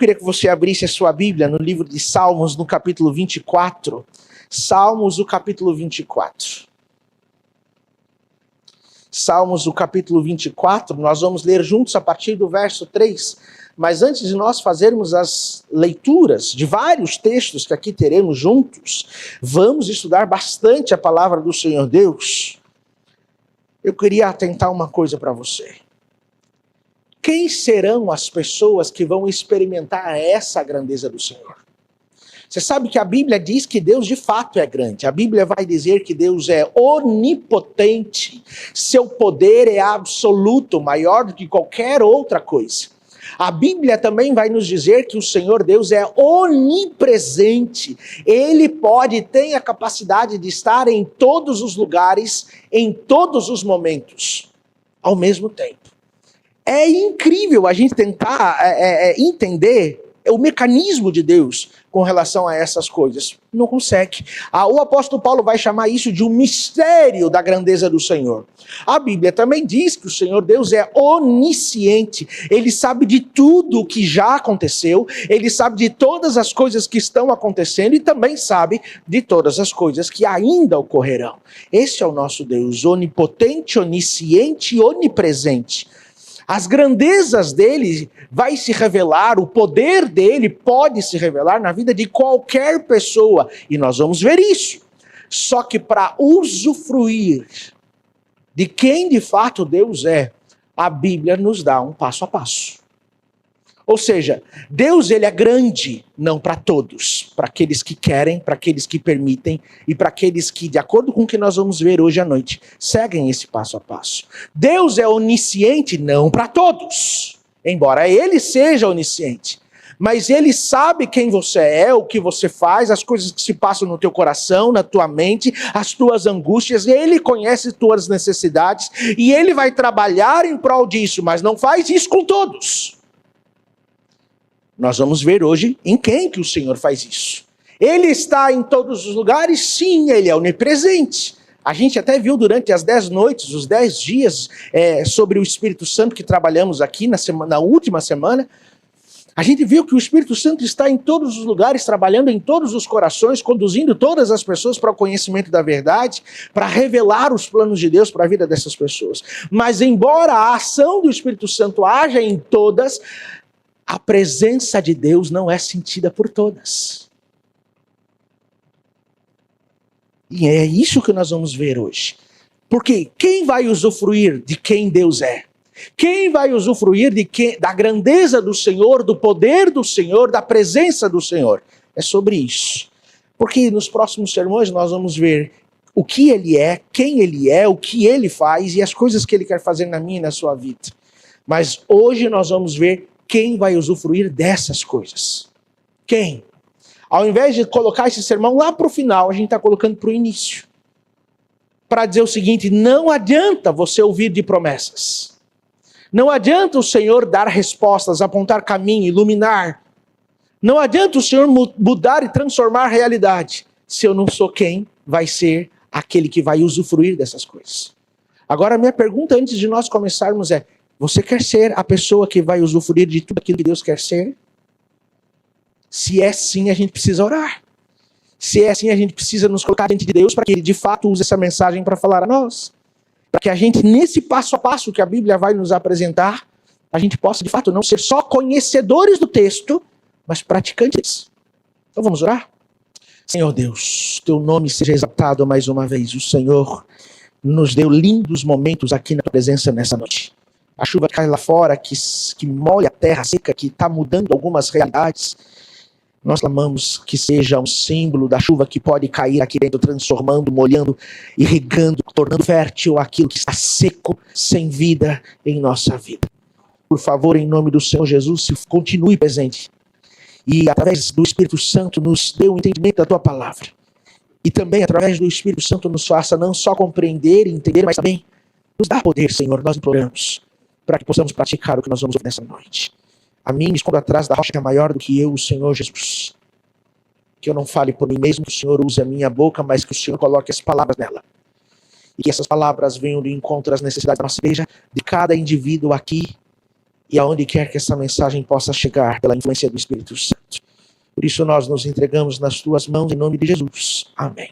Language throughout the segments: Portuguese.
queria que você abrisse a sua Bíblia no livro de Salmos, no capítulo 24. Salmos, o capítulo 24. Salmos, o capítulo 24, nós vamos ler juntos a partir do verso 3. Mas antes de nós fazermos as leituras de vários textos que aqui teremos juntos, vamos estudar bastante a palavra do Senhor Deus. Eu queria atentar uma coisa para você. Quem serão as pessoas que vão experimentar essa grandeza do Senhor? Você sabe que a Bíblia diz que Deus de fato é grande. A Bíblia vai dizer que Deus é onipotente. Seu poder é absoluto, maior do que qualquer outra coisa. A Bíblia também vai nos dizer que o Senhor Deus é onipresente. Ele tem a capacidade de estar em todos os lugares, em todos os momentos, ao mesmo tempo. É incrível a gente tentar entender o mecanismo de Deus com relação a essas coisas. Não consegue. O apóstolo Paulo vai chamar isso de um mistério da grandeza do Senhor. A Bíblia também diz que o Senhor Deus é onisciente. Ele sabe de tudo o que já aconteceu, ele sabe de todas as coisas que estão acontecendo e também sabe de todas as coisas que ainda ocorrerão. Esse é o nosso Deus, onipotente, onisciente e onipresente. As grandezas dele vai se revelar, o poder dele pode se revelar na vida de qualquer pessoa. E nós vamos ver isso. Só que para usufruir de quem de fato Deus é, a Bíblia nos dá um passo a passo. Ou seja, Deus ele é grande, não para todos, para aqueles que querem, para aqueles que permitem e para aqueles que, de acordo com o que nós vamos ver hoje à noite, seguem esse passo a passo. Deus é onisciente, não para todos, embora ele seja onisciente. Mas ele sabe quem você é, o que você faz, as coisas que se passam no teu coração, na tua mente, as tuas angústias. Ele conhece tuas necessidades e ele vai trabalhar em prol disso, mas não faz isso com todos. Nós vamos ver hoje em quem que o Senhor faz isso. Ele está em todos os lugares? Sim, ele é onipresente. A gente até viu durante as 10 noites, os 10 dias sobre o Espírito Santo que trabalhamos aqui na última semana. A gente viu que o Espírito Santo está em todos os lugares, trabalhando em todos os corações, conduzindo todas as pessoas para o conhecimento da verdade, para revelar os planos de Deus para a vida dessas pessoas. Mas embora a ação do Espírito Santo haja em todas, a presença de Deus não é sentida por todas. E é isso que nós vamos ver hoje. Porque quem vai usufruir de quem Deus é? Quem vai usufruir da grandeza do Senhor, do poder do Senhor, da presença do Senhor? É sobre isso. Porque nos próximos sermões nós vamos ver o que Ele é, quem Ele é, o que Ele faz e as coisas que Ele quer fazer na minha e na sua vida. Mas hoje nós vamos ver quem vai usufruir dessas coisas. Quem? Ao invés de colocar esse sermão lá para o final, a gente está colocando para o início. Para dizer o seguinte, não adianta você ouvir de promessas. Não adianta o Senhor dar respostas, apontar caminho, iluminar. Não adianta o Senhor mudar e transformar a realidade, se eu não sou quem vai ser aquele que vai usufruir dessas coisas. Agora a minha pergunta antes de nós começarmos é, você quer ser a pessoa que vai usufruir de tudo aquilo que Deus quer ser? Se é sim, a gente precisa orar. Se é assim, a gente precisa nos colocar diante de Deus para que Ele de fato use essa mensagem para falar a nós. Para que a gente, nesse passo a passo que a Bíblia vai nos apresentar, a gente possa de fato não ser só conhecedores do texto, mas praticantes. Então vamos orar? Senhor Deus, Teu nome seja exaltado mais uma vez. O Senhor nos deu lindos momentos aqui na Tua presença nessa noite. A chuva que cai lá fora, que molha a terra seca, que está mudando algumas realidades. Nós clamamos que seja um símbolo da chuva que pode cair aqui dentro, transformando, molhando, irrigando, tornando fértil aquilo que está seco, sem vida em nossa vida. Por favor, em nome do Senhor Jesus, continue presente. E através do Espírito Santo nos dê o entendimento da Tua palavra. E também através do Espírito Santo nos faça não só compreender e entender, mas também nos dá poder, Senhor, nós imploramos, para que possamos praticar o que nós vamos ouvir nessa noite. A mim me escondo atrás da rocha que é maior do que eu, o Senhor Jesus. Que eu não fale por mim mesmo, que o Senhor use a minha boca, mas que o Senhor coloque as palavras nela. E que essas palavras venham de encontro às necessidades da nossa igreja, de cada indivíduo aqui, e aonde quer que essa mensagem possa chegar pela influência do Espírito Santo. Por isso nós nos entregamos nas tuas mãos em nome de Jesus. Amém.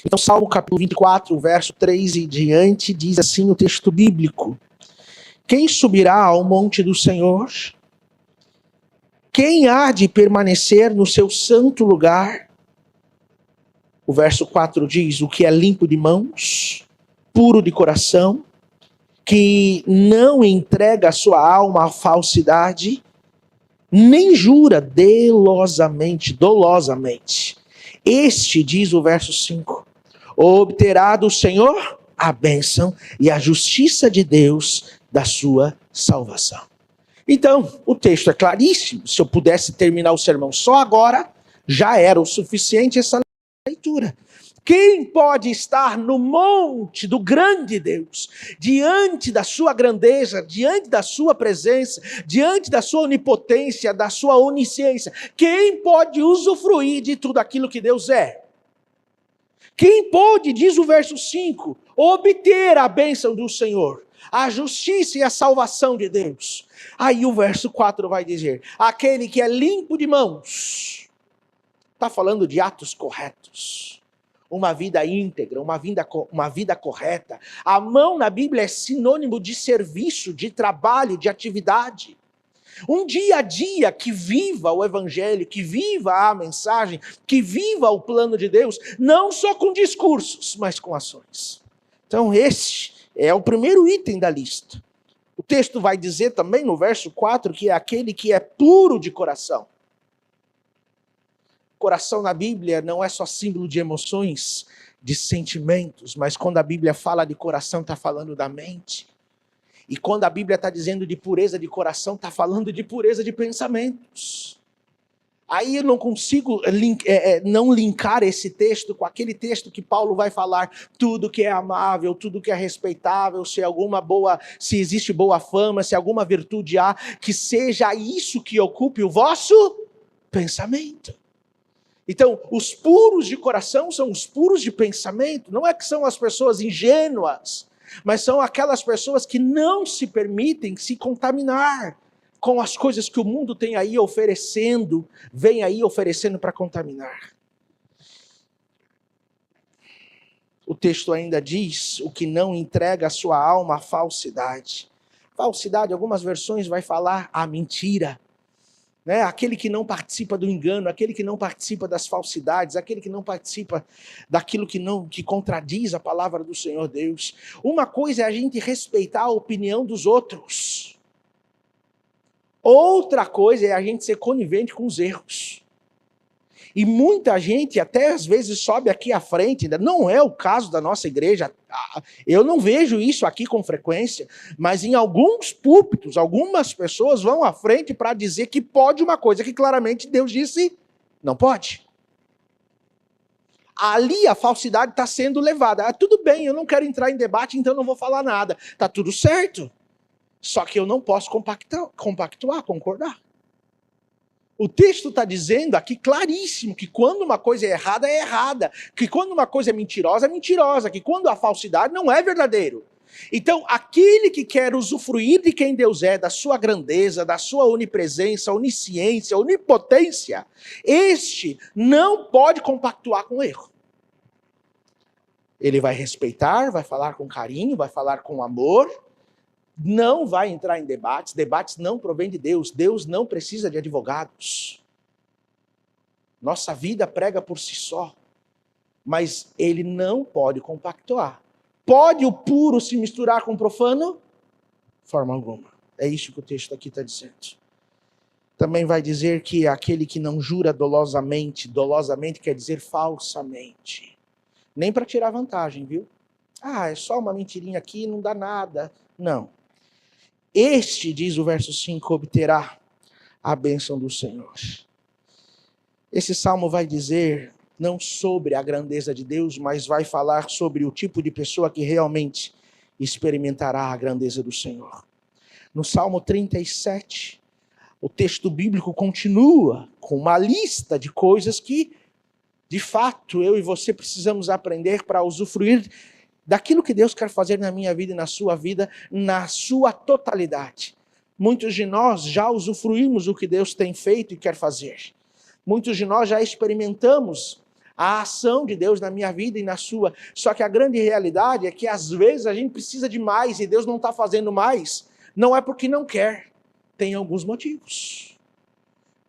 Então, Salmo capítulo 24, verso 3 e diante, diz assim o texto bíblico: quem subirá ao monte do Senhor? Quem há de permanecer no seu santo lugar? O verso 4 diz: o que é limpo de mãos, puro de coração, que não entrega a sua alma à falsidade, nem jura dolosamente. Este, diz o verso 5, obterá do Senhor a bênção e a justiça de Deus da sua salvação. Então, o texto é claríssimo. Se eu pudesse terminar o sermão só agora, já era o suficiente essa leitura. Quem pode estar no monte do grande Deus, diante da sua grandeza, diante da sua presença, diante da sua onipotência, da sua onisciência? Quem pode usufruir de tudo aquilo que Deus é? Quem pode, diz o verso 5, obter a bênção do Senhor, a justiça e a salvação de Deus? Aí o verso 4 vai dizer: aquele que é limpo de mãos. Está falando de atos corretos. Uma vida íntegra, uma vida correta. A mão na Bíblia é sinônimo de serviço, de trabalho, de atividade. Um dia a dia que viva o Evangelho, que viva a mensagem, que viva o plano de Deus, não só com discursos, mas com ações. Então este é o primeiro item da lista. O texto vai dizer também no verso 4 que é aquele que é puro de coração. Coração na Bíblia não é só símbolo de emoções, de sentimentos, mas quando a Bíblia fala de coração, está falando da mente. E quando a Bíblia está dizendo de pureza de coração, está falando de pureza de pensamentos. Aí eu não consigo não linkar esse texto com aquele texto que Paulo vai falar, tudo que é amável, tudo que é respeitável, se existe boa fama, se alguma virtude há, que seja isso que ocupe o vosso pensamento. Então, os puros de coração são os puros de pensamento. Não é que são as pessoas ingênuas, mas são aquelas pessoas que não se permitem se contaminar com as coisas que o mundo tem aí oferecendo, vem aí oferecendo para contaminar. O texto ainda diz: o que não entrega a sua alma à falsidade. Falsidade, algumas versões vai falar a mentira. Né? Aquele que não participa do engano, aquele que não participa das falsidades, aquele que não participa daquilo que contradiz a palavra do Senhor Deus. Uma coisa é a gente respeitar a opinião dos outros. Outra coisa é a gente ser conivente com os erros. E muita gente até às vezes sobe aqui à frente, não é o caso da nossa igreja, eu não vejo isso aqui com frequência, mas em alguns púlpitos, algumas pessoas vão à frente para dizer que pode uma coisa que claramente Deus disse não pode. Ali a falsidade está sendo levada. Tudo bem, eu não quero entrar em debate, então não vou falar nada. Está tudo certo. Só que eu não posso compactuar, concordar. O texto está dizendo aqui claríssimo que quando uma coisa é errada, que quando uma coisa é mentirosa, que quando a falsidade não é verdadeiro. Então, aquele que quer usufruir de quem Deus é, da sua grandeza, da sua onipresença, onisciência, onipotência, este não pode compactuar com o erro. Ele vai respeitar, vai falar com carinho, vai falar com amor, não vai entrar em debates. Debates não provêm de Deus. Deus não precisa de advogados. Nossa vida prega por si só. Mas ele não pode compactuar. Pode o puro se misturar com o profano? De forma alguma. É isso que o texto aqui está dizendo. Também vai dizer que aquele que não jura dolosamente quer dizer falsamente. Nem para tirar vantagem, viu? É só uma mentirinha aqui, não dá nada. Não. Este, diz o verso 5, obterá a bênção do Senhor. Esse salmo vai dizer não sobre a grandeza de Deus, mas vai falar sobre o tipo de pessoa que realmente experimentará a grandeza do Senhor. No Salmo 37, o texto bíblico continua com uma lista de coisas que, de fato, eu e você precisamos aprender para usufruir daquilo que Deus quer fazer na minha vida e na sua totalidade. Muitos de nós já usufruímos do que Deus tem feito e quer fazer. Muitos de nós já experimentamos a ação de Deus na minha vida e na sua. Só que a grande realidade é que às vezes a gente precisa de mais e Deus não está fazendo mais. Não é porque não quer, tem alguns motivos.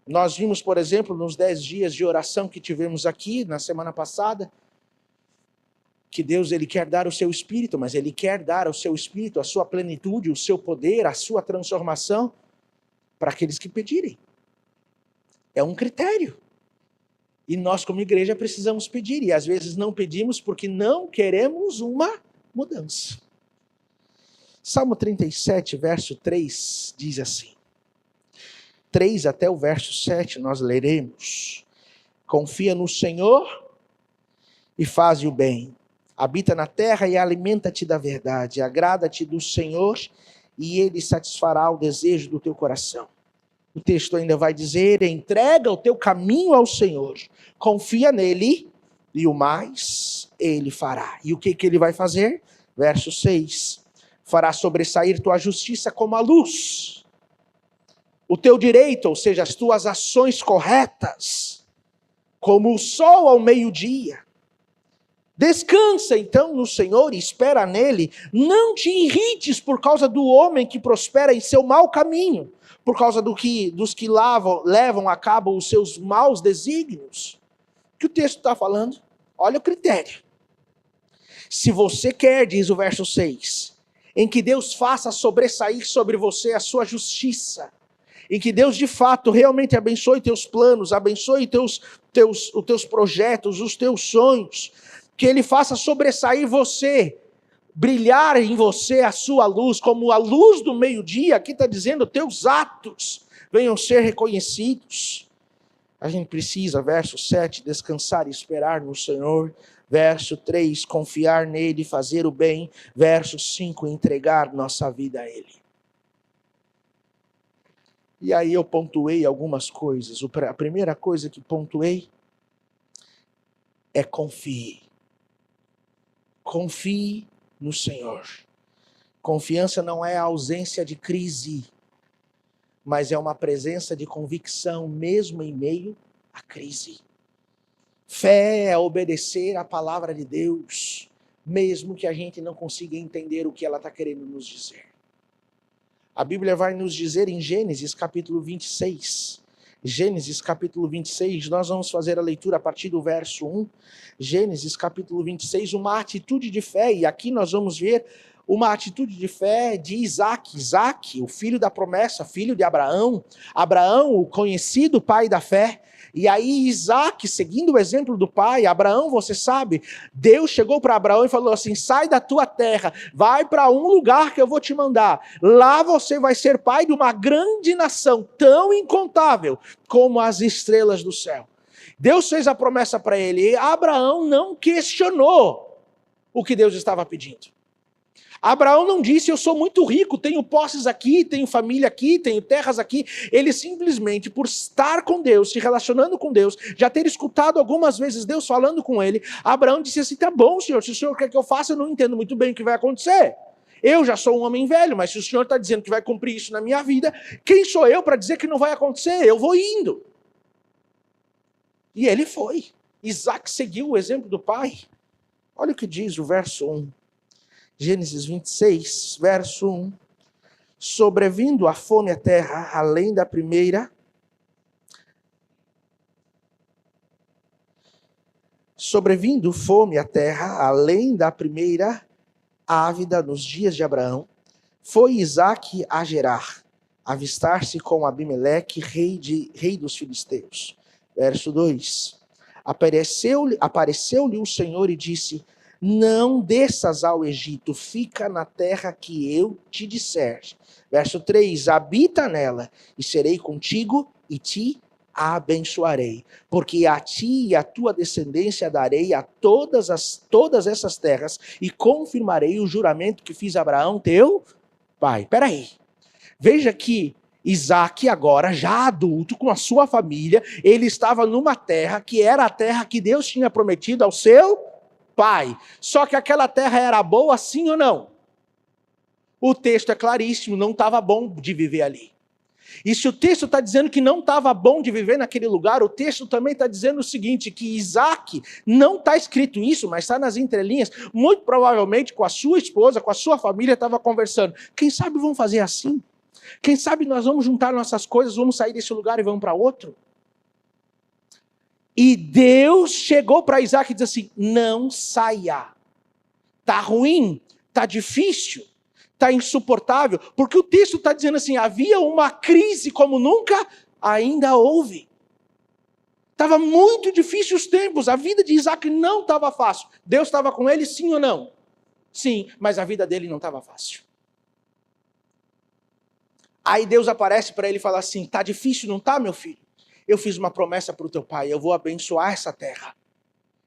Nós vimos, por exemplo, nos 10 dias de oração que tivemos aqui na semana passada, que Deus ele quer dar o seu Espírito, mas Ele quer dar ao seu Espírito a sua plenitude, o seu poder, a sua transformação para aqueles que pedirem. É um critério. E nós como igreja precisamos pedir, e às vezes não pedimos porque não queremos uma mudança. Salmo 37, verso 3, diz assim, 3 até o verso 7 nós leremos. Confia no Senhor e faz o bem. Habita na terra e alimenta-te da verdade. Agrada-te do Senhor e Ele satisfará o desejo do teu coração. O texto ainda vai dizer, entrega o teu caminho ao Senhor. Confia nele e o mais Ele fará. E o que Ele vai fazer? Verso 6. Fará sobressair tua justiça como a luz. O teu direito, ou seja, as tuas ações corretas, como o sol ao meio-dia. Descansa então no Senhor e espera nele. Não te irrites por causa do homem que prospera em seu mau caminho, por causa dos que levam a cabo os seus maus desígnios. O que o texto está falando? Olha o critério. Se você quer, diz o verso 6, em que Deus faça sobressair sobre você a sua justiça, em que Deus de fato realmente abençoe teus planos, abençoe os teus projetos, os teus sonhos, que Ele faça sobressair você, brilhar em você a sua luz, como a luz do meio-dia, aqui está dizendo, teus atos venham ser reconhecidos. A gente precisa, verso 7, descansar e esperar no Senhor. Verso 3, confiar nele e fazer o bem. Verso 5, entregar nossa vida a Ele. E aí eu pontuei algumas coisas. A primeira coisa que pontuei é confie. Confie no Senhor. Confiança não é a ausência de crise, mas é uma presença de convicção mesmo em meio à crise. Fé é obedecer à palavra de Deus, mesmo que a gente não consiga entender o que ela está querendo nos dizer. A Bíblia vai nos dizer em Gênesis capítulo 26, Gênesis capítulo 26, nós vamos fazer a leitura a partir do verso 1, Gênesis capítulo 26, uma atitude de fé, e aqui nós vamos ver uma atitude de fé de Isaac, o filho da promessa, filho de Abraão, o conhecido pai da fé. E aí Isaac, seguindo o exemplo do pai, Abraão, você sabe, Deus chegou para Abraão e falou assim, sai da tua terra, vai para um lugar que eu vou te mandar, lá você vai ser pai de uma grande nação, tão incontável como as estrelas do céu. Deus fez a promessa para ele, e Abraão não questionou o que Deus estava pedindo. Abraão não disse, eu sou muito rico, tenho posses aqui, tenho família aqui, tenho terras aqui. Ele simplesmente, por estar com Deus, se relacionando com Deus, já ter escutado algumas vezes Deus falando com ele, Abraão disse assim, tá bom, Senhor, se o Senhor quer que eu faça, eu não entendo muito bem o que vai acontecer. Eu já sou um homem velho, mas se o Senhor está dizendo que vai cumprir isso na minha vida, quem sou eu para dizer que não vai acontecer? Eu vou indo. E ele foi. Isaac seguiu o exemplo do pai. Olha o que diz o verso 1. Gênesis 26, verso 1. Sobrevindo a fome à terra, além da primeira. Sobrevindo fome à terra, além da primeira ávida nos dias de Abraão, foi Isaque a Gerar, avistar-se com Abimeleque, rei dos filisteus. Verso 2. Apareceu-lhe o Senhor e disse, não desças ao Egito, fica na terra que eu te disser. Verso 3, habita nela, e serei contigo, e te abençoarei. Porque a ti e a tua descendência darei a todas essas terras, e confirmarei o juramento que fiz a Abraão, teu pai. Peraí, veja que Isaac agora, já adulto, com a sua família, ele estava numa terra que era a terra que Deus tinha prometido ao seu pai. Só que aquela terra era boa, sim ou não? O texto é claríssimo, não estava bom de viver ali. E se o texto está dizendo que não estava bom de viver naquele lugar, o texto também está dizendo o seguinte, que Isaac, não está escrito isso, mas está nas entrelinhas, muito provavelmente com a sua esposa, com a sua família, estava conversando. Quem sabe vamos fazer assim? Quem sabe nós vamos juntar nossas coisas, vamos sair desse lugar e vamos para outro? E Deus chegou para Isaac e disse assim, não saia. Está ruim, está difícil. Está insuportável, porque o texto está dizendo assim, havia uma crise como nunca ainda houve. Estava muito difícil os tempos, a vida de Isaac não estava fácil. Deus estava com ele, sim ou não? Sim, mas a vida dele não estava fácil. Aí Deus aparece para ele e fala assim, está difícil, não está, meu filho? Eu fiz uma promessa para o teu pai, eu vou abençoar essa terra.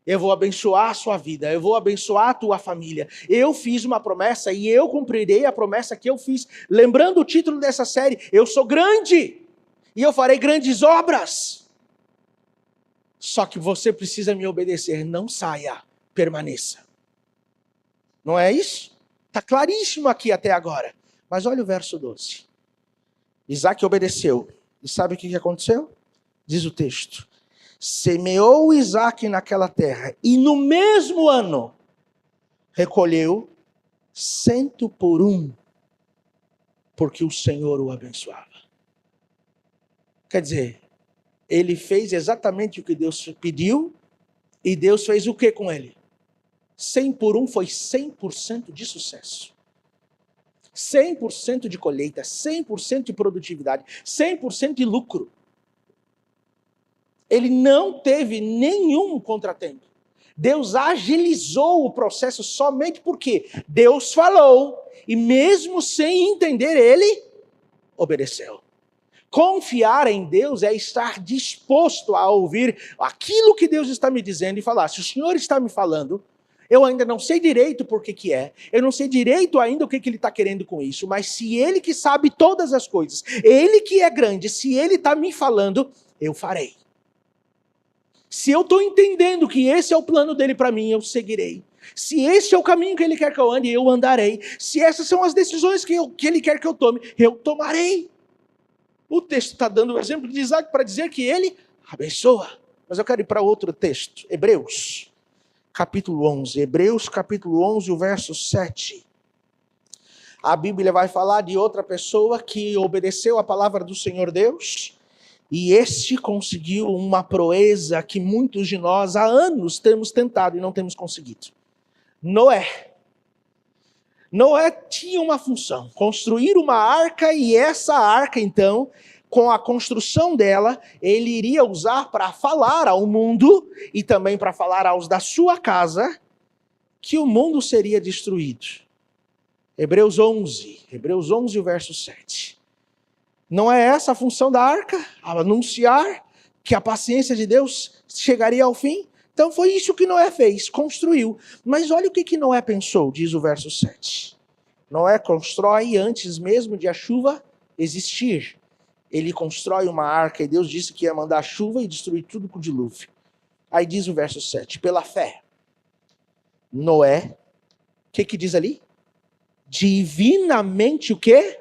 Eu vou abençoar a sua vida, eu vou abençoar a tua família. Eu fiz uma promessa e eu cumprirei a promessa que eu fiz. Lembrando o título dessa série, eu sou grande e eu farei grandes obras. Só que você precisa me obedecer, não saia, permaneça. Não é isso? Está claríssimo aqui até agora. Mas olha o verso 12. Isaac obedeceu. E sabe o que aconteceu? Diz o texto. Semeou Isaac naquela terra, e no mesmo ano, recolheu 100 por 1, porque o Senhor o abençoava. Quer dizer, ele fez exatamente o que Deus pediu, e Deus fez o que com ele? 100 por 1 foi 100% de sucesso. 100% de colheita, 100% de produtividade, 100% de lucro. Ele não teve nenhum contratempo. Deus agilizou o processo somente porque Deus falou e mesmo sem entender ele, obedeceu. Confiar em Deus é estar disposto a ouvir aquilo que Deus está me dizendo e falar. Se o Senhor está me falando, eu ainda não sei direito por que é, eu não sei direito ainda o que Ele está querendo com isso, mas se Ele que sabe todas as coisas, Ele que é grande, se Ele está me falando, eu farei. Se eu estou entendendo que esse é o plano dele para mim, eu seguirei. Se esse é o caminho que ele quer que eu ande, eu andarei. Se essas são as decisões que ele quer que eu tome, eu tomarei. O texto está dando o exemplo de Isaac para dizer que ele abençoa. Mas eu quero ir para outro texto. Hebreus, capítulo 11. Hebreus, capítulo 11, o verso 7. A Bíblia vai falar de outra pessoa que obedeceu a palavra do Senhor Deus. E este conseguiu uma proeza que muitos de nós há anos temos tentado e não temos conseguido. Noé. Noé tinha uma função, construir uma arca, e essa arca, então, com a construção dela, ele iria usar para falar ao mundo e também para falar aos da sua casa que o mundo seria destruído. Hebreus 11, o verso 7. Não é essa a função da arca? Anunciar que a paciência de Deus chegaria ao fim? Então foi isso que Noé fez, construiu. Mas olha o que Noé pensou, diz o verso 7. Noé constrói antes mesmo de a chuva existir. Ele constrói uma arca e Deus disse que ia mandar a chuva e destruir tudo com o dilúvio. Aí diz o verso 7, pela fé, Noé, o que diz ali? Divinamente o quê?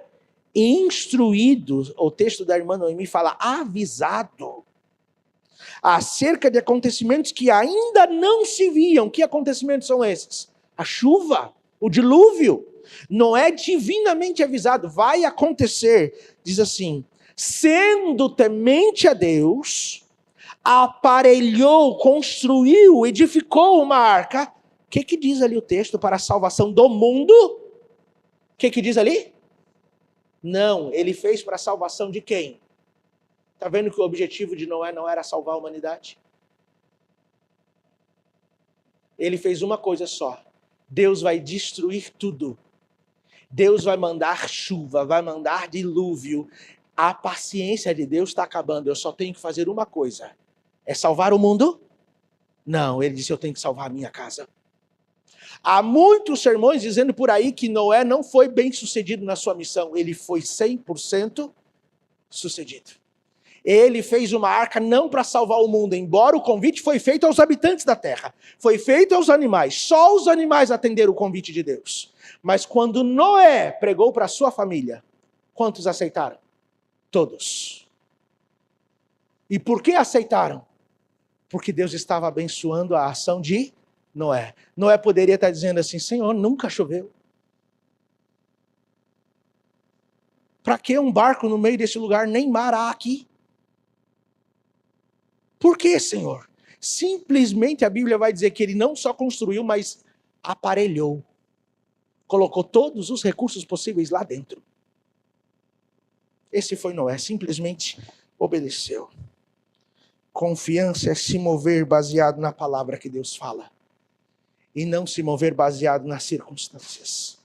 Instruído, o texto da irmã Noemi fala avisado, acerca de acontecimentos que ainda não se viam. Que acontecimentos são esses? A chuva, o dilúvio. Noé divinamente avisado, vai acontecer. Diz assim, sendo temente a Deus, aparelhou, construiu, edificou uma arca. O que diz ali o texto? Para a salvação do mundo? O que diz ali? Não, ele fez para a salvação de quem? Está vendo que o objetivo de Noé não era salvar a humanidade? Ele fez uma coisa só. Deus vai destruir tudo. Deus vai mandar chuva, vai mandar dilúvio. A paciência de Deus está acabando. Eu só tenho que fazer uma coisa. É salvar o mundo? Não, ele disse, eu tenho que salvar a minha casa. Há muitos sermões dizendo por aí que Noé não foi bem sucedido na sua missão. Ele foi 100% sucedido. Ele fez uma arca não para salvar o mundo, embora o convite foi feito aos habitantes da terra, foi feito aos animais, só os animais atenderam o convite de Deus. Mas quando Noé pregou para a sua família, quantos aceitaram? Todos. E por que aceitaram? Porque Deus estava abençoando a ação de Noé. Noé poderia estar dizendo assim: Senhor, nunca choveu. Para que um barco no meio desse lugar? Nem mar há aqui. Por que, Senhor? Simplesmente a Bíblia vai dizer que ele não só construiu, mas aparelhou. Colocou todos os recursos possíveis lá dentro. Esse foi Noé, simplesmente obedeceu. Confiança é se mover baseado na palavra que Deus fala. E não se mover baseado nas circunstâncias.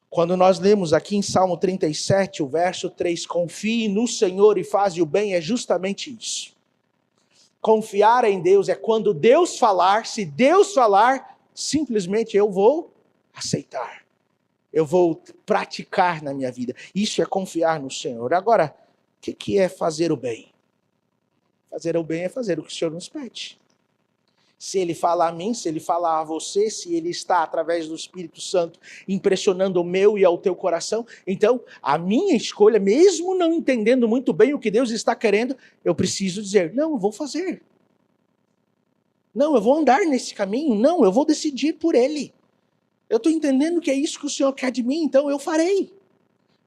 Quando nós lemos aqui em Salmo 37, o verso 3, confie no Senhor e faze o bem, é justamente isso. Confiar em Deus é quando Deus falar, se Deus falar, simplesmente eu vou aceitar. Eu vou praticar na minha vida. Isso é confiar no Senhor. Agora, o que é fazer o bem? Fazer o bem é fazer o que o Senhor nos pede. Se Ele fala a mim, se Ele fala a você, se Ele está, através do Espírito Santo, impressionando o meu e ao teu coração, então, a minha escolha, mesmo não entendendo muito bem o que Deus está querendo, eu preciso dizer, não, eu vou fazer. Não, eu vou andar nesse caminho. Não, eu vou decidir por Ele. Eu estou entendendo que é isso que o Senhor quer de mim, então eu farei.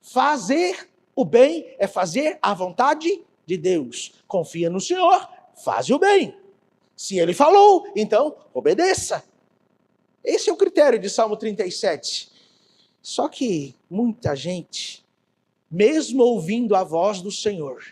Fazer o bem é fazer a vontade de Deus. Confia no Senhor, faz o bem. Se Ele falou, então obedeça. Esse é o critério de Salmo 37. Só que muita gente, mesmo ouvindo a voz do Senhor,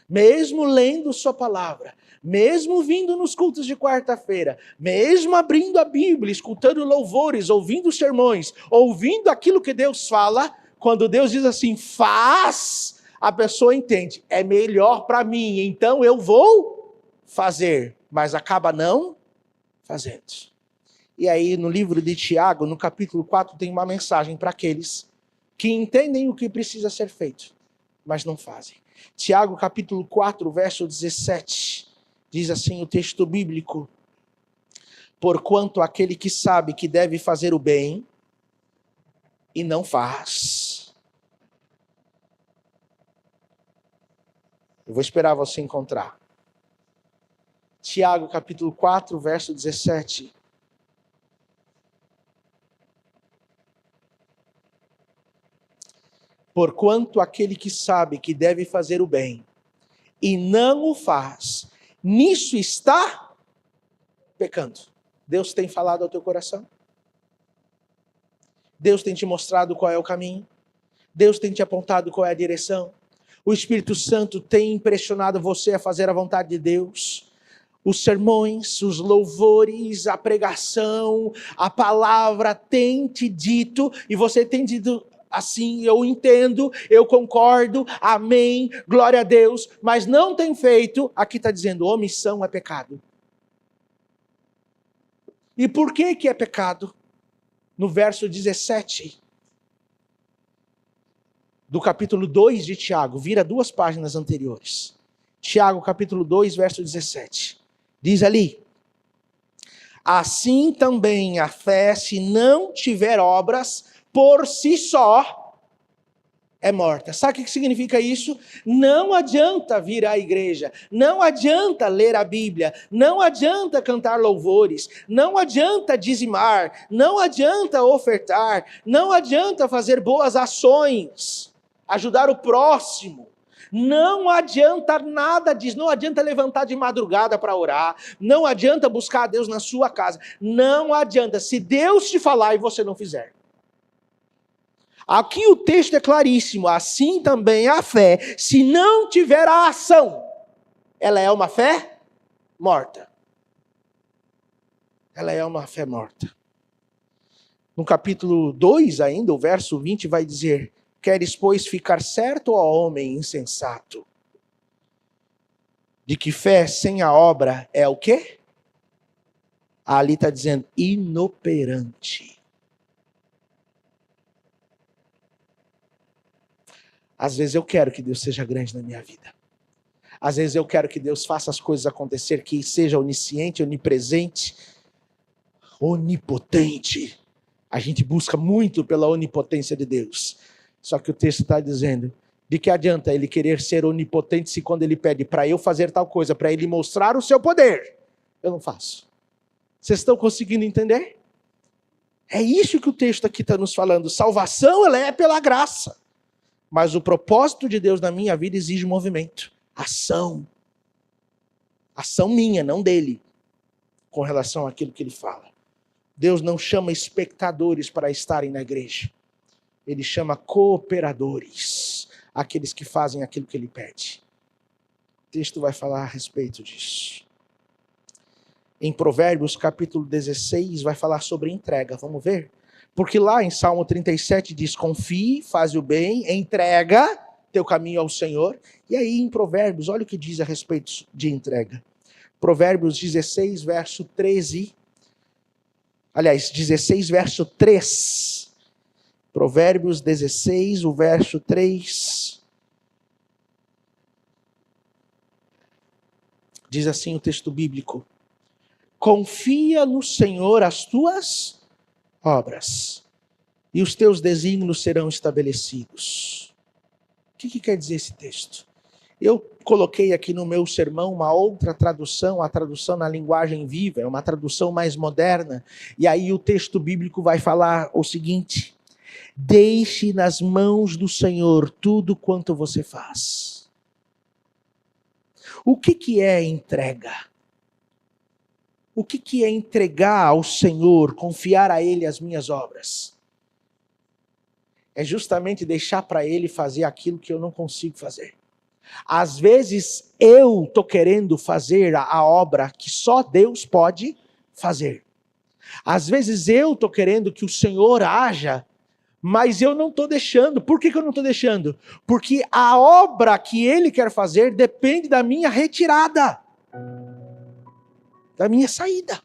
mesmo lendo sua palavra, mesmo vindo nos cultos de quarta-feira, mesmo abrindo a Bíblia, escutando louvores, ouvindo sermões, ouvindo aquilo que Deus fala, quando Deus diz assim, faz, a pessoa entende, é melhor para mim, então eu vou fazer, mas acaba não fazendo. E aí no livro de Tiago, no capítulo 4, tem uma mensagem para aqueles que entendem o que precisa ser feito, mas não fazem. Tiago capítulo 4, verso 17, diz assim o texto bíblico: porquanto aquele que sabe que deve fazer o bem e não faz. Eu vou esperar você encontrar. Tiago capítulo 4, verso 17. Porquanto aquele que sabe que deve fazer o bem e não o faz, nisso está pecando. Deus tem falado ao teu coração? Deus tem te mostrado qual é o caminho? Deus tem te apontado qual é a direção? O Espírito Santo tem impressionado você a fazer a vontade de Deus? Os sermões, os louvores, a pregação, a palavra tem te dito, e você tem dito assim, eu entendo, eu concordo, amém, glória a Deus, mas não tem feito, aqui está dizendo, omissão é pecado. E por que é pecado? No verso 17 do capítulo 2 de Tiago, vira 2 páginas anteriores. Tiago capítulo 2, verso 17. Diz ali, assim também a fé, se não tiver obras, por si só, é morta. Sabe o que significa isso? Não adianta vir à igreja, não adianta ler a Bíblia, não adianta cantar louvores, não adianta dizimar, não adianta ofertar, não adianta fazer boas ações, ajudar o próximo. Não adianta nada disso, não adianta levantar de madrugada para orar, não adianta buscar a Deus na sua casa, não adianta, se Deus te falar e você não fizer. Aqui o texto é claríssimo, assim também a fé, se não tiver a ação, ela é uma fé morta. Ela é uma fé morta. No capítulo 2 ainda, o verso 20 vai dizer, queres, pois, ficar certo, ó homem insensato, de que fé sem a obra é o quê? Ali está dizendo, inoperante. Às vezes eu quero que Deus seja grande na minha vida. Às vezes eu quero que Deus faça as coisas acontecer, que seja onisciente, onipresente, onipotente. A gente busca muito pela onipotência de Deus. Só que o texto está dizendo, de que adianta ele querer ser onipotente se quando ele pede para eu fazer tal coisa, para ele mostrar o seu poder, eu não faço. Vocês estão conseguindo entender? É isso que o texto aqui está nos falando. Salvação, ela é pela graça. Mas o propósito de Deus na minha vida exige movimento. Ação. Ação minha, não dele. Com relação àquilo que ele fala. Deus não chama espectadores para estarem na igreja. Ele chama cooperadores. Aqueles que fazem aquilo que ele pede. O texto vai falar a respeito disso. Em Provérbios, capítulo 16, vai falar sobre entrega. Vamos ver? Porque lá em Salmo 37 diz, confie, faz o bem, entrega teu caminho ao Senhor. E aí em Provérbios, olha o que diz a respeito de entrega. Provérbios 16, verso 13. Aliás, 16, verso 3. Provérbios 16, o verso 3. Diz assim o texto bíblico. Confia no Senhor as tuas obras, e os teus desígnios serão estabelecidos. O que quer dizer esse texto? Eu coloquei aqui no meu sermão uma outra tradução, a tradução na linguagem viva, é uma tradução mais moderna, e aí o texto bíblico vai falar o seguinte: deixe nas mãos do Senhor tudo quanto você faz. O que é entrega? O que é entregar ao Senhor, confiar a Ele as minhas obras? É justamente deixar para Ele fazer aquilo que eu não consigo fazer. Às vezes eu estou querendo fazer a obra que só Deus pode fazer. Às vezes eu estou querendo que o Senhor haja, mas eu não estou deixando. Por que eu não estou deixando? Porque a obra que Ele quer fazer depende da minha retirada. Da minha saída.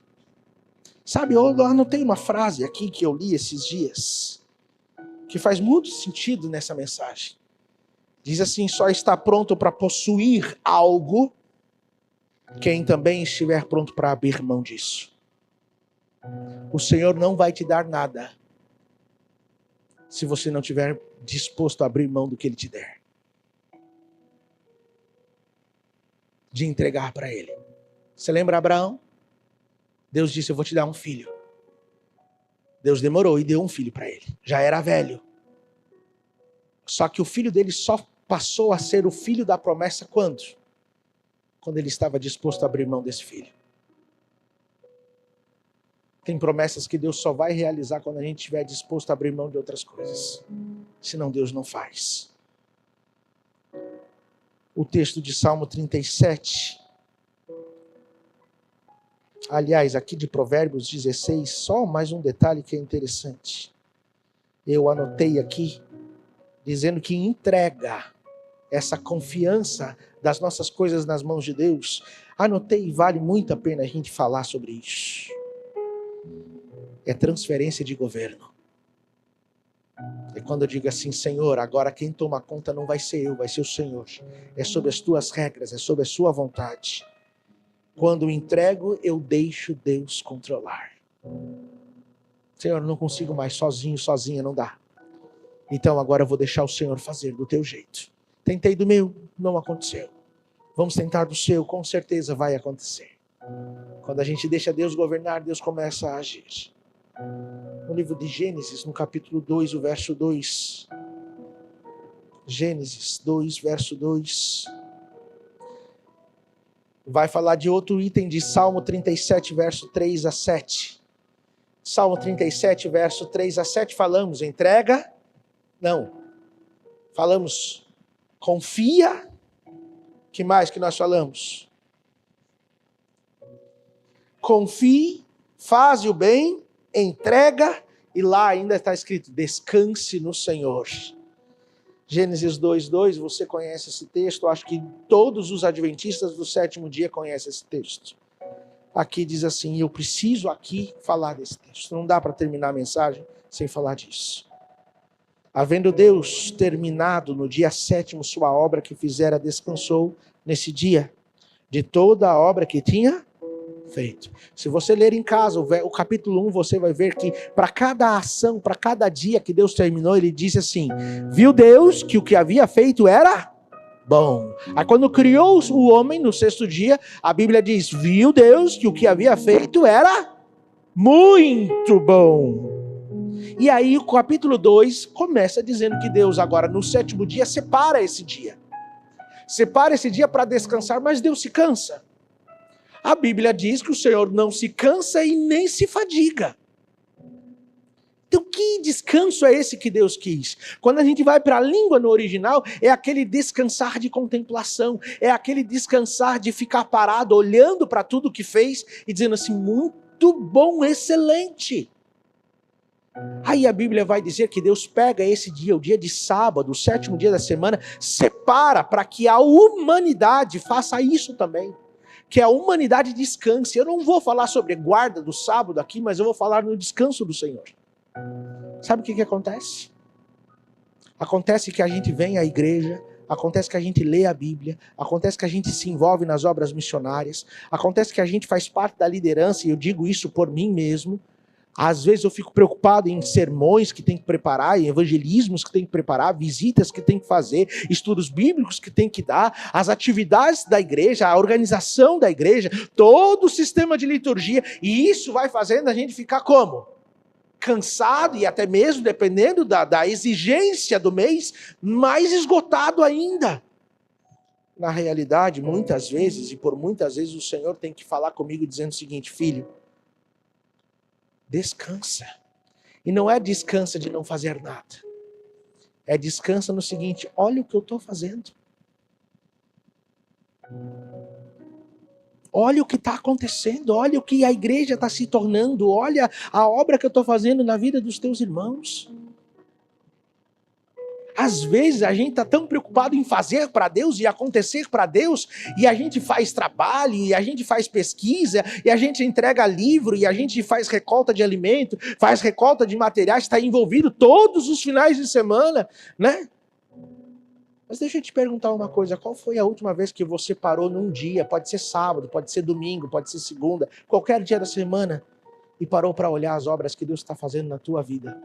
Sabe, eu anotei uma frase aqui que eu li esses dias, que faz muito sentido nessa mensagem. Diz assim, só está pronto para possuir algo quem também estiver pronto para abrir mão disso. O Senhor não vai te dar nada se você não estiver disposto a abrir mão do que Ele te der. De entregar para Ele. Você lembra Abraão? Deus disse, eu vou te dar um filho. Deus demorou e deu um filho para ele. Já era velho. Só que o filho dele só passou a ser o filho da promessa quando? Quando ele estava disposto a abrir mão desse filho. Tem promessas que Deus só vai realizar quando a gente estiver disposto a abrir mão de outras coisas. Senão Deus não faz. O texto de Salmo 37... Aliás, aqui de Provérbios 16, só mais um detalhe que é interessante. Eu anotei aqui, dizendo que entrega essa confiança das nossas coisas nas mãos de Deus. Anotei e vale muito a pena a gente falar sobre isso. É transferência de governo. É quando eu digo assim, Senhor, agora quem toma conta não vai ser eu, vai ser o Senhor. É sobre as tuas regras, é sobre a sua vontade. Quando entrego, eu deixo Deus controlar. Senhor, não consigo mais sozinha não dá. Então agora eu vou deixar o Senhor fazer do teu jeito. Tentei do meu, não aconteceu. Vamos tentar do seu, com certeza vai acontecer. Quando a gente deixa Deus governar, Deus começa a agir. No livro de Gênesis, no capítulo 2, o verso 2. Gênesis 2, verso 2. Vai falar de outro item de Salmo 37, verso 3 a 7. Salmo 37, verso 3 a 7, falamos entrega? Não. Falamos confia? Que mais que nós falamos? Confie, faz o bem, entrega, e lá ainda está escrito, descanse no Senhor. Gênesis 2:2, você conhece esse texto, acho que todos os adventistas do sétimo dia conhecem esse texto. Aqui diz assim, eu preciso aqui falar desse texto, não dá para terminar a mensagem sem falar disso. Havendo Deus terminado no dia sétimo sua obra que fizera, descansou nesse dia de toda a obra que tinha feito. Se você ler em casa o capítulo 1, você vai ver que para cada ação, para cada dia que Deus terminou, ele disse assim: viu Deus que o que havia feito era bom. Aí quando criou o homem no sexto dia, a Bíblia diz: viu Deus que o que havia feito era muito bom. E aí o capítulo 2 começa dizendo que Deus agora no sétimo dia separa esse dia. Separa esse dia para descansar, mas Deus se cansa. A Bíblia diz que o Senhor não se cansa e nem se fadiga. Então que descanso é esse que Deus quis? Quando a gente vai para a língua no original, é aquele descansar de contemplação, é aquele descansar de ficar parado, olhando para tudo que fez e dizendo assim, muito bom, excelente. Aí a Bíblia vai dizer que Deus pega esse dia, o dia de sábado, o sétimo dia da semana, separa para que a humanidade faça isso também. Que a humanidade descanse. Eu não vou falar sobre guarda do sábado aqui, mas eu vou falar no descanso do Senhor. Sabe o que acontece? Acontece que a gente vem à igreja, acontece que a gente lê a Bíblia, acontece que a gente se envolve nas obras missionárias, acontece que a gente faz parte da liderança, e eu digo isso por mim mesmo. Às vezes eu fico preocupado em sermões que tem que preparar, em evangelismos que tem que preparar, visitas que tem que fazer, estudos bíblicos que tem que dar, as atividades da igreja, a organização da igreja, todo o sistema de liturgia, e isso vai fazendo a gente ficar como? Cansado e até mesmo, dependendo da exigência do mês, mais esgotado ainda. Na realidade, muitas vezes, e por muitas vezes o Senhor tem que falar comigo dizendo o seguinte: filho, descansa. E não é descansa de não fazer nada. É descansa no seguinte: olha o que eu estou fazendo. Olha o que está acontecendo. Olha o que a igreja está se tornando. Olha a obra que eu estou fazendo na vida dos teus irmãos. Às vezes a gente está tão preocupado em fazer para Deus e acontecer para Deus, e a gente faz trabalho, e a gente faz pesquisa, e a gente entrega livro, e a gente faz recolta de alimento, faz recolta de materiais, está envolvido todos os finais de semana, né? Mas deixa eu te perguntar uma coisa: qual foi a última vez que você parou num dia, pode ser sábado, pode ser domingo, pode ser segunda, qualquer dia da semana, e parou para olhar as obras que Deus está fazendo na tua vida?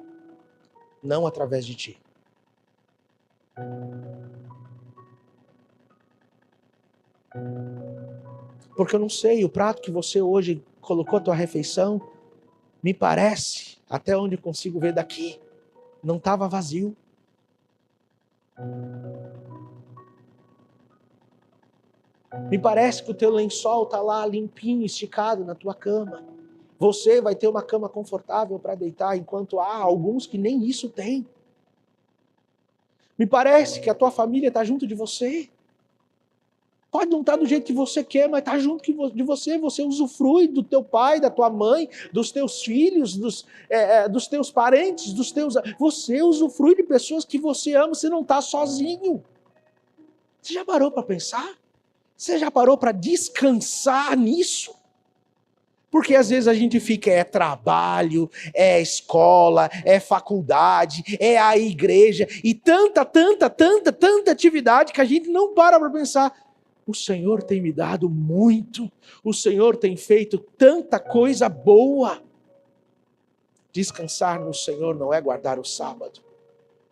Não através de ti. Porque eu não sei, o prato que você hoje colocou a tua refeição, me parece, até onde eu consigo ver daqui, não estava vazio. Me parece que o teu lençol está lá limpinho, esticado na tua cama. Você vai ter uma cama confortável para deitar, enquanto há alguns que nem isso têm. Me parece que a tua família está junto de você. Pode não estar do jeito que você quer, mas está junto de você. Você usufrui do teu pai, da tua mãe, dos teus filhos, dos teus parentes, Você usufrui de pessoas que você ama, você não está sozinho. Você já parou para pensar? Você já parou para descansar nisso? Porque às vezes a gente fica, é trabalho, é escola, é faculdade, é a igreja, e tanta atividade que a gente não para pensar: o Senhor tem me dado muito, o Senhor tem feito tanta coisa boa. Descansar no Senhor não é guardar o sábado.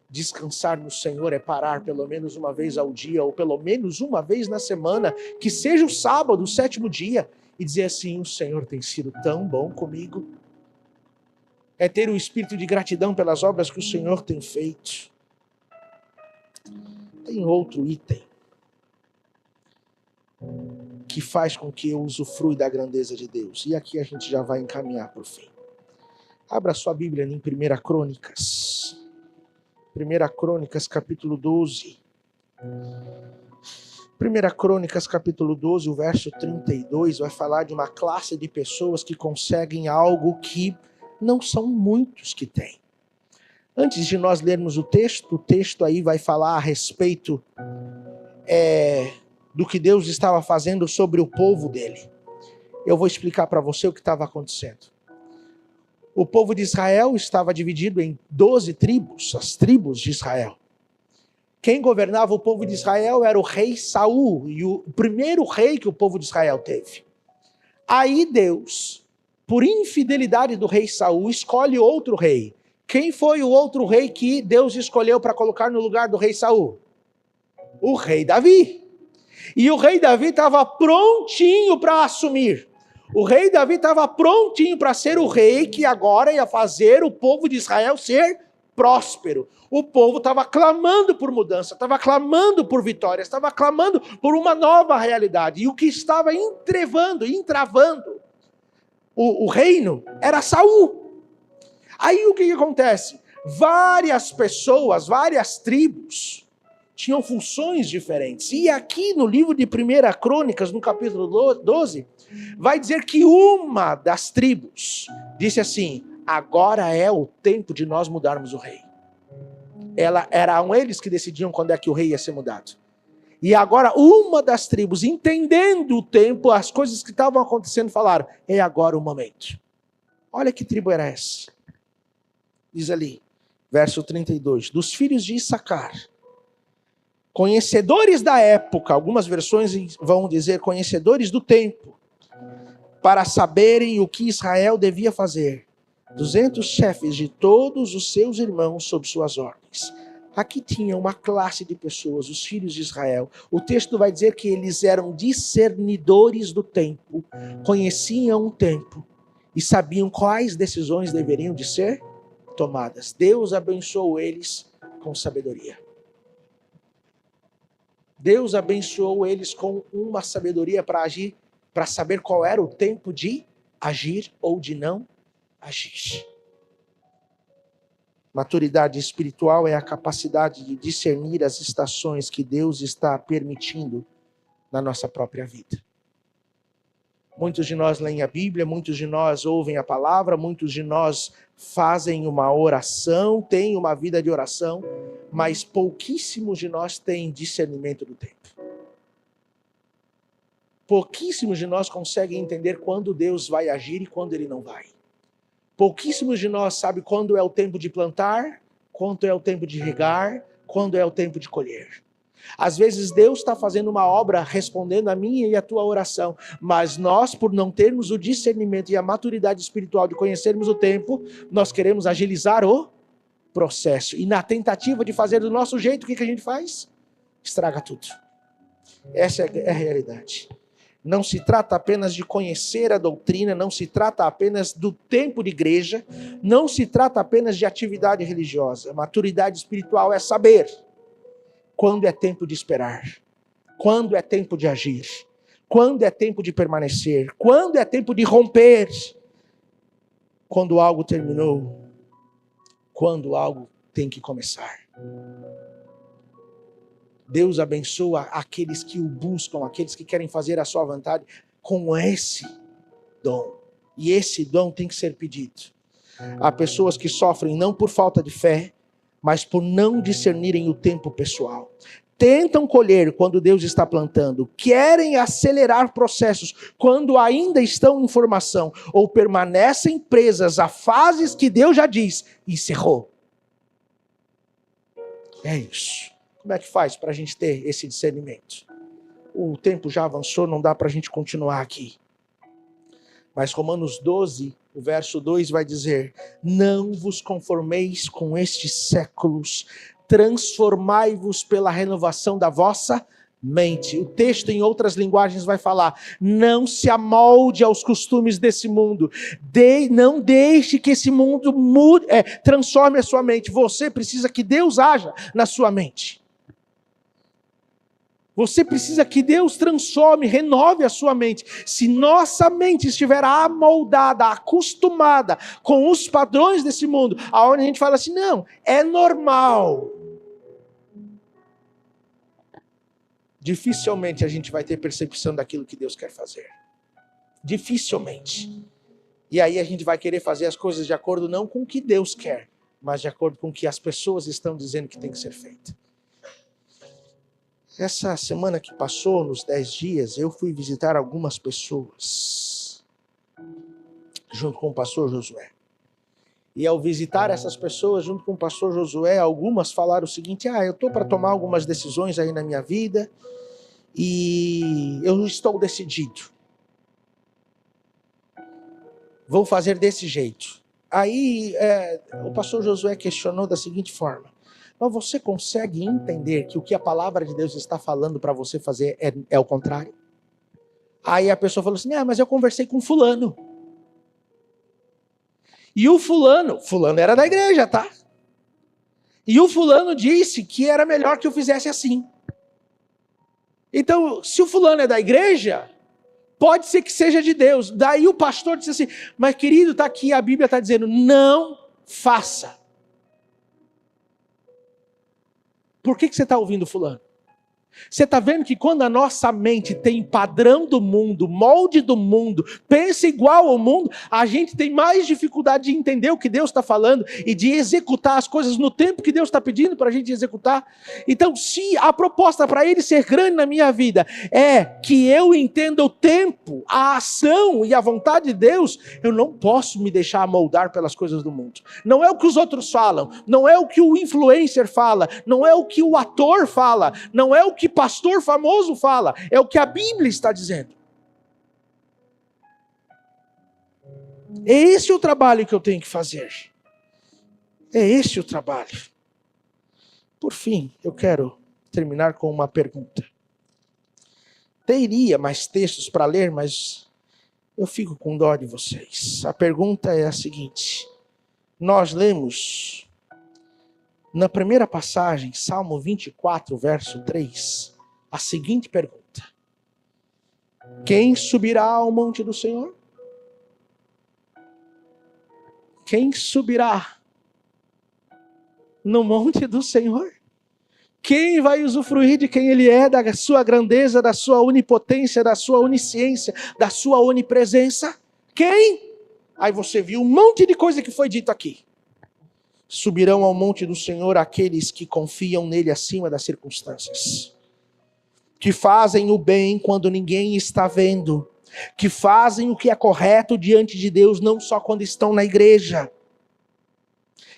Descansar no Senhor é parar pelo menos uma vez ao dia, ou pelo menos uma vez na semana, que seja o sábado, o sétimo dia, e dizer assim: o Senhor tem sido tão bom comigo. É ter o espírito de gratidão pelas obras que o Senhor tem feito. Tem outro item que faz com que eu usufrua da grandeza de Deus. E aqui a gente já vai encaminhar para o fim. Abra sua Bíblia em 1 Crônicas. 1 Crônicas, capítulo 12. 1 Crônicas, capítulo 12, o verso 32, vai falar de uma classe de pessoas que conseguem algo que não são muitos que têm. Antes de nós lermos o texto aí vai falar a respeito do que Deus estava fazendo sobre o povo dele. Eu vou explicar para você o que estava acontecendo. O povo de Israel estava dividido em 12 tribos, as tribos de Israel. Quem governava o povo de Israel era o rei Saul, e o primeiro rei que o povo de Israel teve. Aí Deus, por infidelidade do rei Saul, escolhe outro rei. Quem foi o outro rei que Deus escolheu para colocar no lugar do rei Saul? O rei Davi. E o rei Davi estava prontinho para assumir. O rei Davi estava prontinho para ser o rei que agora ia fazer o povo de Israel ser próspero. O povo estava clamando por mudança, estava clamando por vitórias, estava clamando por uma nova realidade. E o que estava entravando o reino era Saul. Aí o que acontece? Várias pessoas, várias tribos tinham funções diferentes. E aqui no livro de 1 Crônicas, no capítulo 12, vai dizer que uma das tribos disse assim: agora é o tempo de nós mudarmos o rei. Eram eles que decidiam quando é que o rei ia ser mudado. E agora uma das tribos, entendendo o tempo, as coisas que estavam acontecendo, falaram: é agora o momento. Olha que tribo era essa. Diz ali, verso 32, dos filhos de Issacar, conhecedores da época, algumas versões vão dizer conhecedores do tempo, para saberem o que Israel devia fazer. 200 chefes de todos os seus irmãos sob suas ordens. Aqui tinha uma classe de pessoas, os filhos de Israel. O texto vai dizer que eles eram discernidores do tempo, conheciam o tempo e sabiam quais decisões deveriam de ser tomadas. Deus abençoou eles com sabedoria. Deus abençoou eles com uma sabedoria para agir, para saber qual era o tempo de agir ou de não agir. Maturidade espiritual é a capacidade de discernir as estações que Deus está permitindo na nossa própria vida. Muitos de nós leem a Bíblia, muitos de nós ouvem a palavra, muitos de nós fazem uma oração, têm uma vida de oração, mas pouquíssimos de nós têm discernimento do tempo. Pouquíssimos de nós conseguem entender quando Deus vai agir e quando Ele não vai. Pouquíssimos de nós sabem quando é o tempo de plantar, quando é o tempo de regar, quando é o tempo de colher. Às vezes Deus está fazendo uma obra respondendo a minha e a tua oração, mas nós, por não termos o discernimento e a maturidade espiritual de conhecermos o tempo, nós queremos agilizar o processo. E na tentativa de fazer do nosso jeito, o que a gente faz? Estraga tudo. Essa é a realidade. Não se trata apenas de conhecer a doutrina, não se trata apenas do tempo de igreja, não se trata apenas de atividade religiosa. A maturidade espiritual é saber quando é tempo de esperar, quando é tempo de agir, quando é tempo de permanecer, quando é tempo de romper, quando algo terminou, quando algo tem que começar. Deus abençoa aqueles que o buscam, aqueles que querem fazer a sua vontade com esse dom. E esse dom tem que ser pedido. Há pessoas que sofrem não por falta de fé, mas por não discernirem o tempo pessoal. Tentam colher quando Deus está plantando, querem acelerar processos quando ainda estão em formação, ou permanecem presas a fases que Deus já diz, encerrou. É isso. Como é que faz para a gente ter esse discernimento? O tempo já avançou, não dá para a gente continuar aqui. Mas Romanos 12, o verso 2 vai dizer: não vos conformeis com estes séculos, transformai-vos pela renovação da vossa mente. O texto em outras linguagens vai falar: não se amolde aos costumes desse mundo, não deixe que esse mundo transforme a sua mente. Você precisa que Deus haja na sua mente. Você precisa que Deus transforme, renove a sua mente. Se nossa mente estiver amoldada, acostumada com os padrões desse mundo, aonde a gente fala assim, não, é normal. Dificilmente a gente vai ter percepção daquilo que Deus quer fazer. Dificilmente. E aí a gente vai querer fazer as coisas de acordo não com o que Deus quer, mas de acordo com o que as pessoas estão dizendo que tem que ser feito. Essa semana que passou, nos 10 dias, eu fui visitar algumas pessoas, junto com o pastor Josué. E ao visitar essas pessoas, junto com o pastor Josué, algumas falaram o seguinte: eu estou para tomar algumas decisões aí na minha vida, e eu estou decidido. Vou fazer desse jeito. Aí o pastor Josué questionou da seguinte forma: mas você consegue entender que o que a palavra de Deus está falando para você fazer é o contrário? Aí a pessoa falou assim: mas eu conversei com fulano. E o fulano era da igreja, tá? E o fulano disse que era melhor que eu fizesse assim. Então, se o fulano é da igreja, pode ser que seja de Deus. Daí o pastor disse assim: mas querido, está aqui, a Bíblia está dizendo, não faça. Por que você está ouvindo fulano? Você está vendo que quando a nossa mente tem padrão do mundo, molde do mundo, pensa igual ao mundo, a gente tem mais dificuldade de entender o que Deus está falando e de executar as coisas no tempo que Deus está pedindo para a gente executar. Então, se a proposta para Ele ser grande na minha vida é que eu entenda o tempo, a ação e a vontade de Deus, eu não posso me deixar moldar pelas coisas do mundo. Não é o que os outros falam, não é o que o influencer fala, não é o que o ator fala, não é o que pastor famoso fala, é o que a Bíblia está dizendo. É esse o trabalho que eu tenho que fazer. É esse o trabalho. Por fim, eu quero terminar com uma pergunta. Teria mais textos para ler, mas eu fico com dó de vocês. A pergunta é a seguinte: nós lemos na primeira passagem, Salmo 24, verso 3, a seguinte pergunta: quem subirá ao monte do Senhor? Quem subirá no monte do Senhor? Quem vai usufruir de quem Ele é, da sua grandeza, da sua onipotência, da sua onisciência, da sua onipresença? Quem? Aí você viu um monte de coisa que foi dito aqui. Subirão ao monte do Senhor aqueles que confiam nele acima das circunstâncias, que fazem o bem quando ninguém está vendo, que fazem o que é correto diante de Deus, não só quando estão na igreja,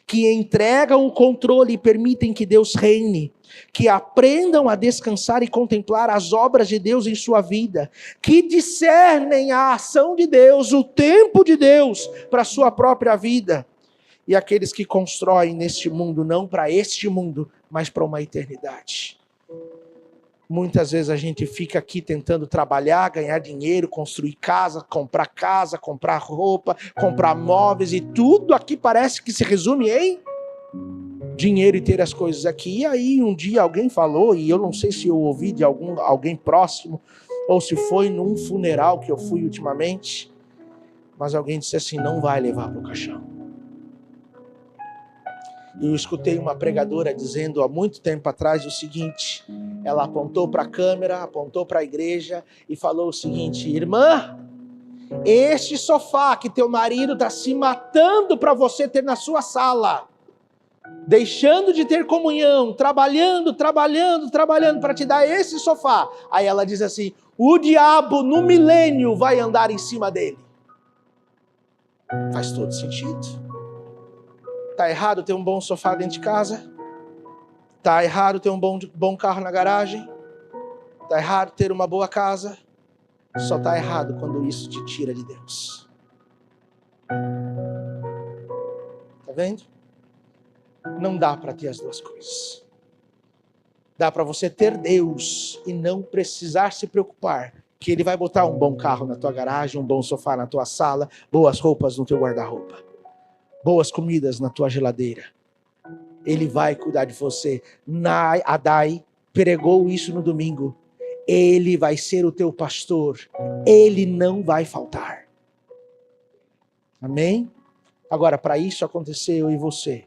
que entregam o controle e permitem que Deus reine, que aprendam a descansar e contemplar as obras de Deus em sua vida, que discernem a ação de Deus, o tempo de Deus para a sua própria vida. E aqueles que constroem neste mundo, não para este mundo, mas para uma eternidade. Muitas vezes a gente fica aqui tentando trabalhar, ganhar dinheiro, construir casa, comprar roupa, comprar móveis, e tudo aqui parece que se resume em dinheiro e ter as coisas aqui. E aí um dia alguém falou, e eu não sei se eu ouvi de alguém próximo, ou se foi num funeral que eu fui ultimamente, mas alguém disse assim: não vai levar para o caixão. Eu escutei uma pregadora dizendo há muito tempo atrás o seguinte: ela apontou para a câmera, apontou para a igreja e falou o seguinte: irmã, este sofá que teu marido está se matando para você ter na sua sala, deixando de ter comunhão, trabalhando para te dar esse sofá. Aí ela diz assim: o diabo no milênio vai andar em cima dele. Faz todo sentido. Está errado ter um bom sofá dentro de casa? Está errado ter um bom carro na garagem? Está errado ter uma boa casa? Só está errado quando isso te tira de Deus. Está vendo? Não dá para ter as duas coisas. Dá para você ter Deus e não precisar se preocupar que Ele vai botar um bom carro na tua garagem, um bom sofá na tua sala, boas roupas no teu guarda-roupa, boas comidas na tua geladeira. Ele vai cuidar de você. Adai pregou isso no domingo. Ele vai ser o teu pastor. Ele não vai faltar. Amém? Agora, para isso acontecer, eu e você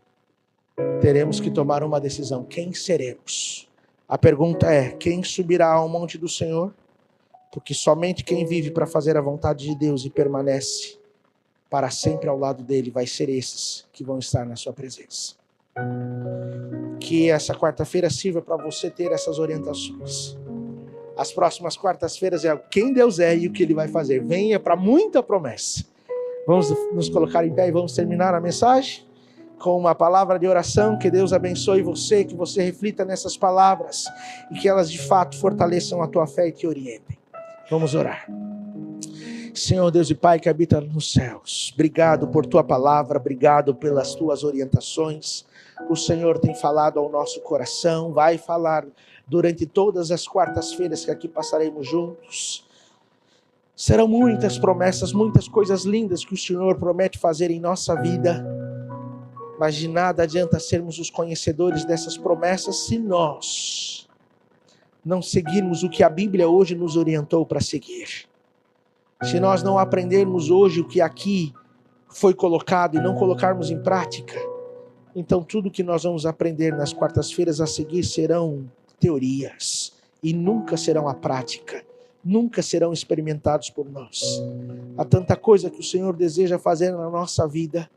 teremos que tomar uma decisão. Quem seremos? A pergunta é: quem subirá ao monte do Senhor? Porque somente quem vive para fazer a vontade de Deus e permanece para sempre ao lado dele, vai ser esses que vão estar na sua presença. Que essa quarta-feira sirva para você ter essas orientações. As próximas quartas-feiras é quem Deus é e o que Ele vai fazer. Venha para muita promessa. Vamos nos colocar em pé e vamos terminar a mensagem com uma palavra de oração. Que Deus abençoe você, que você reflita nessas palavras e que elas de fato fortaleçam a tua fé e te orientem. Vamos orar. Senhor Deus e Pai que habita nos céus, obrigado por tua palavra, obrigado pelas tuas orientações. O Senhor tem falado ao nosso coração, vai falar durante todas as quartas-feiras que aqui passaremos juntos. Serão muitas promessas, muitas coisas lindas que o Senhor promete fazer em nossa vida, mas de nada adianta sermos os conhecedores dessas promessas se nós não seguirmos o que a Bíblia hoje nos orientou para seguir. Se nós não aprendermos hoje o que aqui foi colocado e não colocarmos em prática, então tudo que nós vamos aprender nas quartas-feiras a seguir serão teorias e nunca serão a prática, nunca serão experimentados por nós. Há tanta coisa que o Senhor deseja fazer na nossa vida,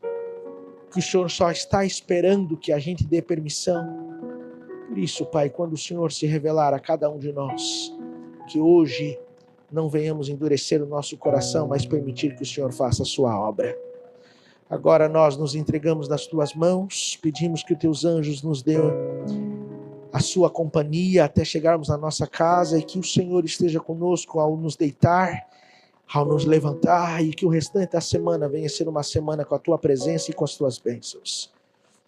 que o Senhor só está esperando que a gente dê permissão. Por isso, Pai, quando o Senhor se revelar a cada um de nós, que hoje não venhamos endurecer o nosso coração, mas permitir que o Senhor faça a sua obra. Agora nós nos entregamos nas tuas mãos, pedimos que os teus anjos nos dêem a sua companhia até chegarmos à nossa casa e que o Senhor esteja conosco ao nos deitar, ao nos levantar, e que o restante da semana venha ser uma semana com a tua presença e com as tuas bênçãos.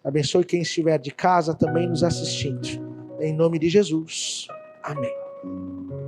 Abençoe quem estiver de casa também nos assistindo. Em nome de Jesus. Amém.